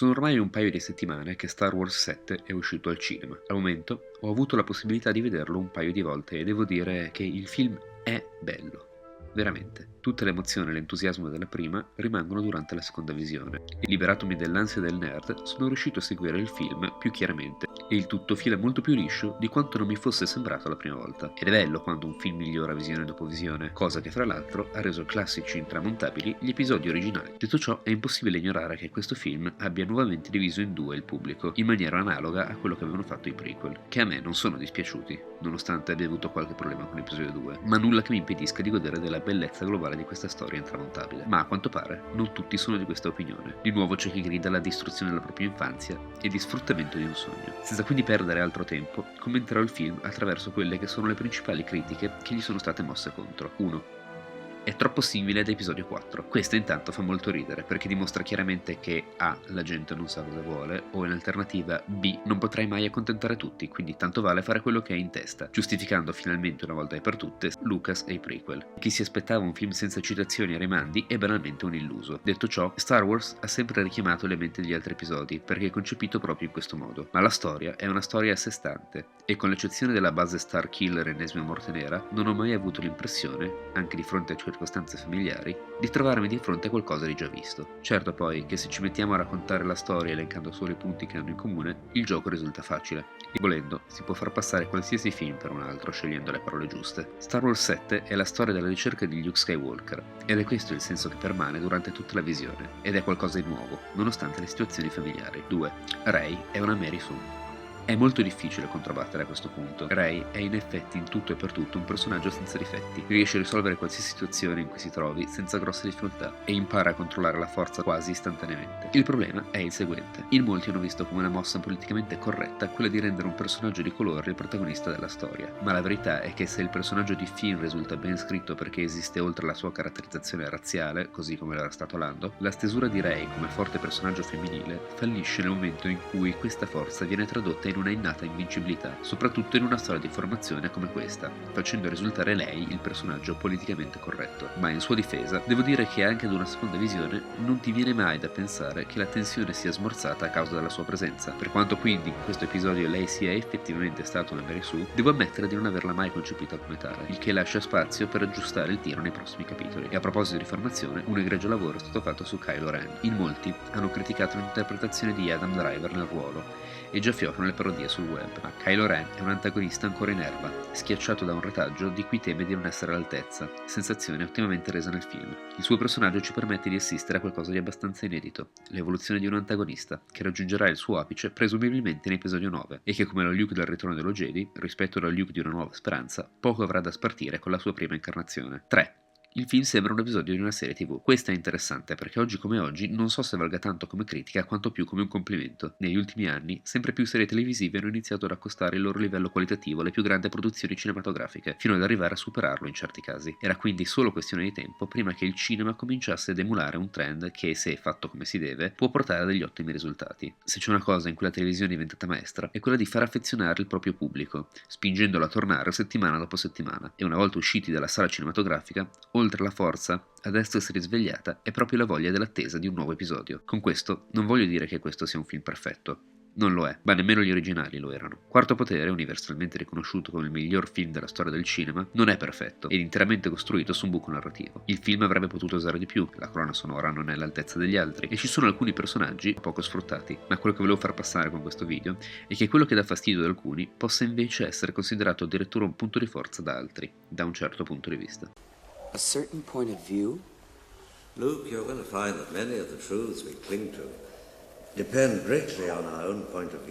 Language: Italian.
Sono ormai un paio di settimane che Star Wars 7 è uscito al cinema. Al momento ho avuto la possibilità di vederlo un paio di volte e devo dire che il film è bello. Veramente. Tutte le emozioni e l'entusiasmo della prima rimangono durante la seconda visione. E liberatomi dell'ansia del nerd, sono riuscito a seguire il film più chiaramente e il tutto fila molto più liscio di quanto non mi fosse sembrato la prima volta. Ed è bello quando un film migliora visione dopo visione, cosa che fra l'altro ha reso classici intramontabili gli episodi originali. Detto ciò, è impossibile ignorare che questo film abbia nuovamente diviso in due il pubblico, in maniera analoga a quello che avevano fatto i prequel, che a me non sono dispiaciuti, nonostante abbia avuto qualche problema con l'episodio 2, ma nulla che mi impedisca di godere della bellezza globale di questa storia intramontabile. Ma a quanto pare non tutti sono di questa opinione. Di nuovo c'è chi grida alla distruzione della propria infanzia e di sfruttamento di un sogno. Senza quindi perdere altro tempo, commenterò il film attraverso quelle che sono le principali critiche che gli sono state mosse contro. 1. È troppo simile ad episodio 4. Questo intanto fa molto ridere perché dimostra chiaramente che A. La gente non sa cosa vuole, o in alternativa B. Non potrai mai accontentare tutti, quindi tanto vale fare quello che hai in testa, giustificando finalmente una volta e per tutte Lucas e i prequel. Chi si aspettava un film senza citazioni e rimandi è banalmente un illuso. Detto ciò, Star Wars ha sempre richiamato elementi degli altri episodi perché è concepito proprio in questo modo, ma la storia è una storia a sé stante e con l'eccezione della base Star Killer ennesima morte nera, non ho mai avuto l'impressione, anche di fronte a circostanze familiari, di trovarmi di fronte a qualcosa di già visto. Certo poi che se ci mettiamo a raccontare la storia elencando solo i punti che hanno in comune, il gioco risulta facile, e volendo si può far passare qualsiasi film per un altro scegliendo le parole giuste. Star Wars 7 è la storia della ricerca di Luke Skywalker, ed è questo il senso che permane durante tutta la visione, ed è qualcosa di nuovo, nonostante le situazioni familiari. 2. Rey è una Mary Sue. È molto difficile controbattere a questo punto. Rey è in effetti in tutto e per tutto un personaggio senza difetti, riesce a risolvere qualsiasi situazione in cui si trovi senza grosse difficoltà e impara a controllare la forza quasi istantaneamente. Il problema è il seguente. In molti hanno visto come una mossa politicamente corretta quella di rendere un personaggio di colore il protagonista della storia, ma la verità è che se il personaggio di Finn risulta ben scritto perché esiste oltre la sua caratterizzazione razziale, così come lo era stato Lando, la stesura di Rey come forte personaggio femminile fallisce nel momento in cui questa forza viene tradotta in una innata invincibilità, soprattutto in una storia di formazione come questa, facendo risultare lei il personaggio politicamente corretto. Ma in sua difesa, devo dire che anche ad una seconda visione non ti viene mai da pensare che la tensione sia smorzata a causa della sua presenza. Per quanto quindi in questo episodio lei sia effettivamente stata una Mary Sue, devo ammettere di non averla mai concepita come tale, il che lascia spazio per aggiustare il tiro nei prossimi capitoli. E a proposito di formazione, un egregio lavoro è stato fatto su Kylo Ren. In molti hanno criticato l'interpretazione di Adam Driver nel ruolo e già fiorano le parodie sul web, ma Kylo Ren è un antagonista ancora in erba, schiacciato da un retaggio di cui teme di non essere all'altezza, sensazione ottimamente resa nel film. Il suo personaggio ci permette di assistere a qualcosa di abbastanza inedito, l'evoluzione di un antagonista, che raggiungerà il suo apice presumibilmente in episodio 9, e che come lo Luke del Ritorno dello Jedi, rispetto allo Luke di Una Nuova Speranza, poco avrà da spartire con la sua prima incarnazione. 3. Il film sembra un episodio di una serie TV. Questo è interessante perché oggi come oggi non so se valga tanto come critica quanto più come un complimento. Negli ultimi anni, sempre più serie televisive hanno iniziato ad accostare il loro livello qualitativo alle più grandi produzioni cinematografiche, fino ad arrivare a superarlo in certi casi. Era quindi solo questione di tempo prima che il cinema cominciasse ad emulare un trend che, se fatto come si deve, può portare a degli ottimi risultati. Se c'è una cosa in cui la televisione è diventata maestra, è quella di far affezionare il proprio pubblico, spingendolo a tornare settimana dopo settimana. E una volta usciti dalla sala cinematografica, oltre la forza, ad essersi risvegliata, è proprio la voglia dell'attesa di un nuovo episodio. Con questo non voglio dire che questo sia un film perfetto. Non lo è, ma nemmeno gli originali lo erano. Quarto Potere, universalmente riconosciuto come il miglior film della storia del cinema, non è perfetto ed interamente costruito su un buco narrativo. Il film avrebbe potuto usare di più, la colonna sonora non è all'altezza degli altri e ci sono alcuni personaggi poco sfruttati, ma quello che volevo far passare con questo video è che quello che dà fastidio ad alcuni possa invece essere considerato addirittura un punto di forza da altri, da un certo punto di vista. A certain point of view? Luke, you're going to find that many of the truths we cling to depend greatly on our own point of view.